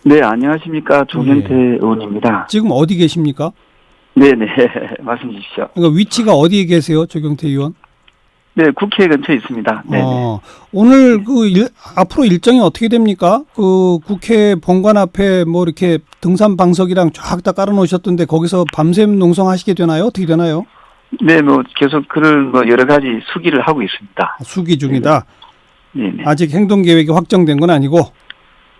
네, 안녕하십니까. 조경태 의원입니다. 지금 어디 계십니까? 네네, 말씀 주십시오. 그러니까 위치가 어디에 계세요, 조경태 의원? 네, 국회 근처에 있습니다. 네네. 오늘 앞으로 일정이 어떻게 됩니까? 그 국회 본관 앞에 뭐 이렇게 등산 방석이랑 쫙 다 깔아놓으셨던데 거기서 밤샘 농성하시게 되나요? 어떻게 되나요? 네, 뭐 계속 그런 뭐 여러 가지 수기를 하고 있습니다. 수기 중이다. 네네. 아직 행동 계획이 확정된 건 아니고.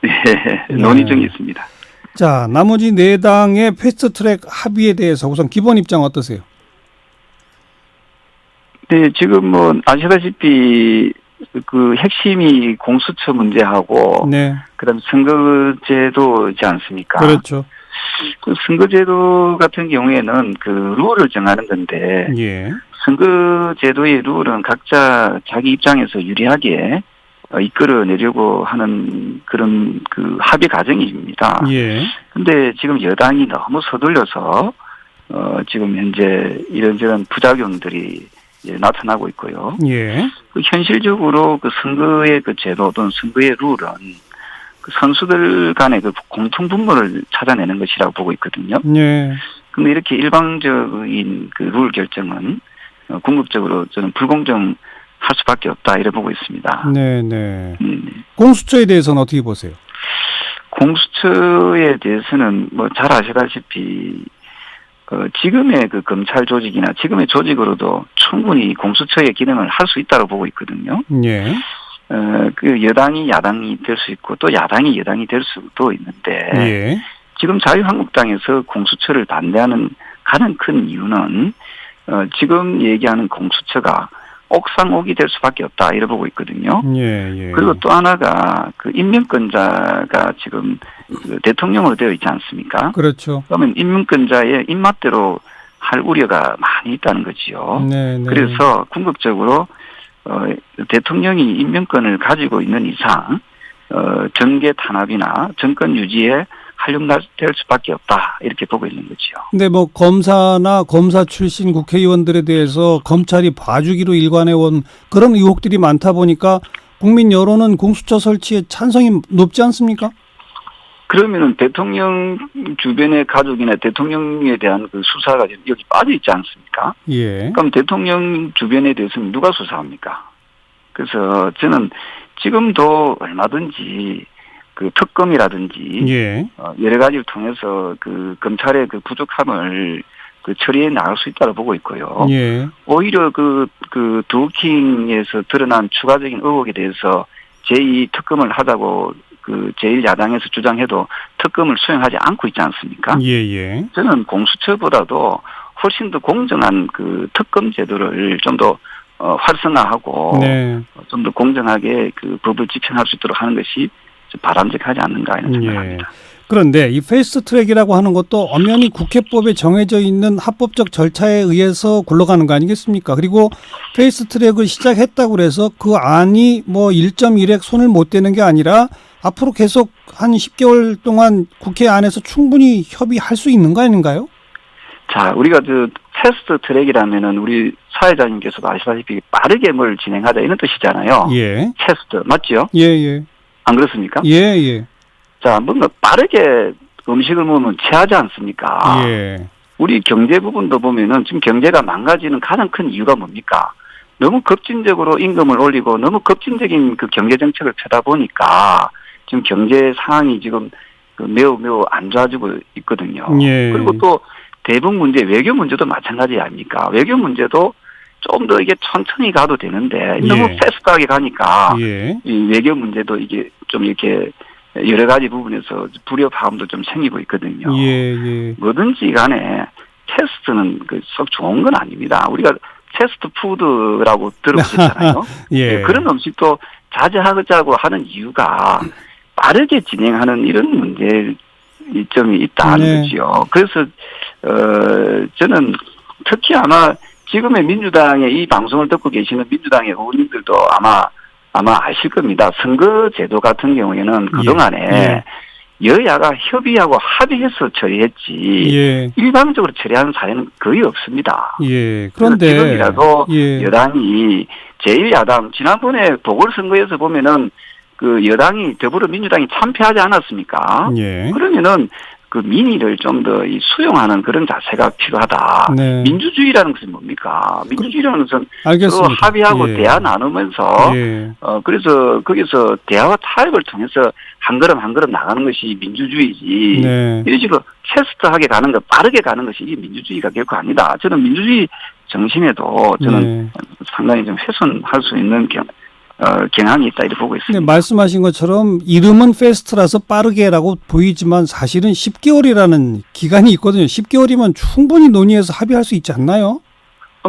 네, 논의 중에 있습니다. 자, 나머지 네 당의 패스트트랙 합의에 대해서 우선 기본 입장 어떠세요? 네, 지금 뭐 아시다시피 그 핵심이 공수처 문제하고, 네, 그다음 선거제도이지 않습니까? 그렇죠. 그 선거제도 같은 경우에는 그 룰을 정하는 건데, 예, 선거제도의 룰은 각자 자기 입장에서 유리하게 이끌어내려고 하는 그런 그 합의 과정입니다. 예, 근데 지금 여당이 너무 서둘러서 지금 현재 이런저런 부작용들이 이제 나타나고 있고요. 예, 그 현실적으로 그 선거의 그 제도 또는 선거의 룰은 그 선수들 간의 그 공통 분모를 찾아내는 것이라고 보고 있거든요. 예. 근데 이렇게 일방적인 그 룰 결정은 궁극적으로 저는 불공정할 수밖에 없다 이래 보고 있습니다. 네, 네. 공수처에 대해서는 어떻게 보세요? 공수처에 대해서는 뭐 잘 아시다시피 지금의 그 검찰 조직이나 지금의 조직으로도 충분히 공수처의 기능을 할 수 있다고 보고 있거든요. 예. 그 여당이 야당이 될 수 있고 또 야당이 여당이 될 수도 있는데 예. 지금 자유한국당에서 공수처를 반대하는 가장 큰 이유는 지금 얘기하는 공수처가 옥상옥이 될 수밖에 없다 이래 보고 있거든요. 예, 예. 그리고 또 하나가 그 임명권자가 지금 그 대통령으로 되어 있지 않습니까? 그렇죠. 그러면 임명권자의 입맛대로 할 우려가 많이 있다는 거지요. 네, 네. 그래서 궁극적으로 대통령이 임명권을 가지고 있는 이상 정계 탄압이나 정권 유지에 활용될 수밖에 없다 이렇게 보고 있는 거지요. 근데 뭐 검사나 검사 출신 국회의원들에 대해서 검찰이 봐주기로 일관해온 그런 의혹들이 많다 보니까 국민 여론은 공수처 설치에 찬성이 높지 않습니까? 그러면은 대통령 주변의 가족이나 대통령에 대한 그 수사가 여기 빠져 있지 않습니까? 예. 그럼 대통령 주변에 대해서는 누가 수사합니까? 그래서 저는 지금도 얼마든지 그 특검이라든지 예. 여러 가지를 통해서 그 검찰의 그 부족함을 그 처리해 나갈 수 있다고 보고 있고요. 예. 오히려 그 드루킹에서 드러난 추가적인 의혹에 대해서 제2 특검을 하자고 그 제1야당에서 주장해도 특검을 수행하지 않고 있지 않습니까? 예, 예. 저는 공수처보다도 훨씬 더 공정한 그 특검 제도를 좀 더 활성화하고 네. 좀 더 공정하게 그 법을 집행할 수 있도록 하는 것이 바람직하지 않는가 이런 생각합니다. 그런데 이 패스트트랙이라고 하는 것도 엄연히 국회법에 정해져 있는 합법적 절차에 의해서 굴러가는 거 아니겠습니까? 그리고 패스트트랙을 시작했다고 해서 그 안이 뭐 1.1획 손을 못 대는 게 아니라 앞으로 계속 한 10개월 동안 국회 안에서 충분히 협의할 수 있는 거 아닌가요? 자, 우리가 그 패스트트랙이라면은 우리 사회자님께서도 아시다시피 빠르게 뭘 진행하자 이런 뜻이잖아요. 예. 패스트 맞죠? 예, 예. 안 그렇습니까? 예, 예. 자, 뭔가 빠르게 음식을 먹으면 체하지 않습니까? 예. 우리 경제 부분도 보면은 지금 경제가 망가지는 가장 큰 이유가 뭡니까? 너무 급진적으로 임금을 올리고 너무 급진적인 그 경제 정책을 펴다 보니까 지금 경제 상황이 지금 매우 안 좋아지고 있거든요. 예. 그리고 또 대북 문제, 외교 문제도 마찬가지 아닙니까? 외교 문제도 좀 더 이게 천천히 가도 되는데 너무 패스트하게 가니까 예. 이 외교 문제도 이게 좀 이렇게 여러 가지 부분에서 불협화음도 좀 생기고 있거든요. 예, 예. 뭐든지 간에 패스트는 썩 좋은 건 아닙니다. 우리가 패스트 푸드라고 들어보셨잖아요. 예. 그런 음식도 자제하자고 하는 이유가 빠르게 진행하는 이런 문제점이 있다는 거지요. 그래서 저는 특히 아마 지금의 민주당의 이 방송을 듣고 계시는 민주당의 의원님들도 아마 아실 겁니다. 선거제도 같은 경우에는 그동안에 여야가 협의하고 합의해서 처리했지 일방적으로 처리하는 사례는 거의 없습니다. 예. 그런데 지금이라도 여당이 제1야당 지난번에 보궐선거에서 보면은 그 여당이 더불어민주당이 참패하지 않았습니까? 예. 그러면은 그 민의를 좀 더 수용하는 그런 자세가 필요하다. 네. 민주주의라는 것은 뭡니까? 민주주의라는 것은 알겠습니다. 서로 합의하고 예. 대화 나누면서 예. 그래서 거기서 대화와 타협을 통해서 한 걸음 한 걸음 나가는 것이 민주주의지. 네. 이런 식으로 패스트하게 가는 것, 빠르게 가는 것이 이게 민주주의가 결코 아니다. 저는 민주주의 정신에도 저는 네. 상당히 좀 훼손할 수 있는 경향이 있다 이렇게 보고 있습니다. 네, 말씀하신 것처럼 이름은 패스트라서 빠르게라고 보이지만 사실은 10개월이라는 기간이 있거든요. 10개월이면 충분히 논의해서 합의할 수 있지 않나요?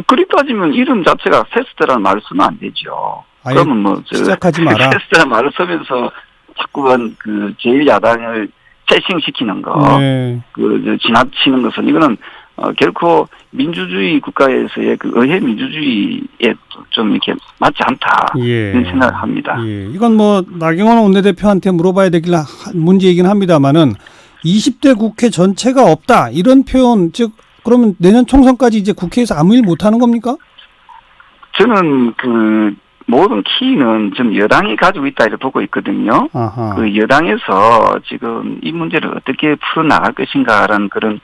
그리 따지면 이름 자체가 패스트라는 말을 쓰면 안 되죠. 아예 그러면 뭐 시작하지 마라. 패스트라는 말을 쓰면서 자꾸만 그 제1야당을 패싱시키는 거, 네. 지나치는 것은 이거는 결코 민주주의 국가에서의 그 의회 민주주의에 좀 이렇게 맞지 않다. 예. 이런 생각을 합니다. 예. 이건 뭐 나경원 원내대표한테 물어봐야 되길 문제이긴 합니다만은 20대 국회 전체가 없다 이런 표현, 즉 그러면 내년 총선까지 이제 국회에서 아무 일 못하는 겁니까? 저는 그 모든 키는 좀 여당이 가지고 있다 이렇게 보고 있거든요. 아하. 그 여당에서 지금 이 문제를 어떻게 풀어나갈 것인가라는 그런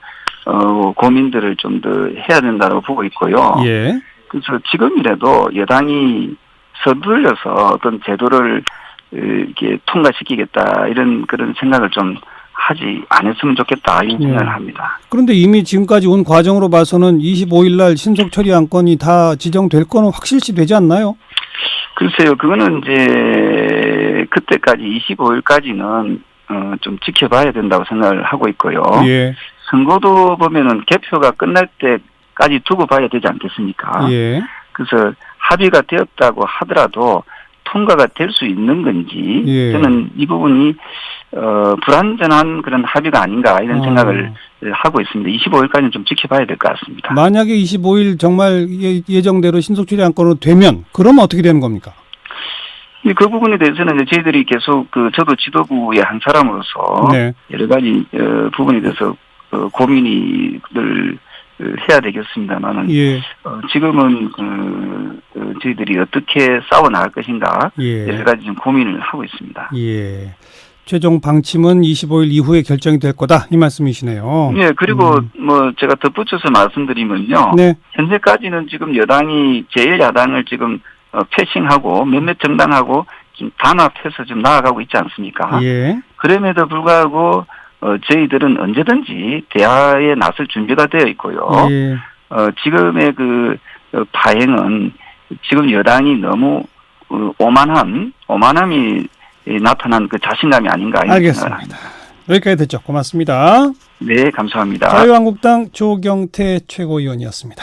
고민들을 좀 더 해야 된다고 보고 있고요. 예. 그래서 지금이라도 여당이 서둘러서 어떤 제도를 이렇게 통과시키겠다 이런 그런 생각을 좀 하지 않았으면 좋겠다 이런 생각을 합니다. 그런데 이미 지금까지 온 과정으로 봐서는 25일 날 신속 처리 안건이 다 지정될 거는 확실시 되지 않나요? 글쎄요, 그거는 이제 그때까지 25일까지는 좀 지켜봐야 된다고 생각을 하고 있고요. 예. 선거도 보면은 개표가 끝날 때까지 두고 봐야 되지 않겠습니까? 예. 그래서 합의가 되었다고 하더라도 통과가 될 수 있는 건지 예. 저는 이 부분이 불완전한 그런 합의가 아닌가 이런 생각을 하고 있습니다. 25일까지는 좀 지켜봐야 될 것 같습니다. 만약에 25일 정말 예정대로 신속 처리 안건으로 되면 그러면 어떻게 되는 겁니까? 그 부분에 대해서는 이제 저희들이 계속 저도 지도부의 한 사람으로서 네. 여러 가지 부분에 대해서 고민을 해야 되겠습니다만은 예. 지금은 저희들이 어떻게 싸워 나갈 것인가 예. 여러 가지 좀 고민을 하고 있습니다. 예. 최종 방침은 25일 이후에 결정이 될 거다 이 말씀이시네요. 네, 그리고 뭐 제가 덧붙여서 말씀드리면요. 네. 현재까지는 지금 여당이 제1야당을 지금 패싱하고 몇몇 정당하고 지금 단합해서 좀 나아가고 있지 않습니까? 예. 그럼에도 불구하고 저희들은 언제든지 대화에 나설 준비가 되어 있고요. 예. 지금의 그 파행은 지금 여당이 너무 오만함이 나타난 그 자신감이 아닌가 이런 생각을 합니다. 알겠습니다. 여기까지 듣죠. 고맙습니다. 네, 감사합니다. 자유한국당 조경태 최고위원이었습니다.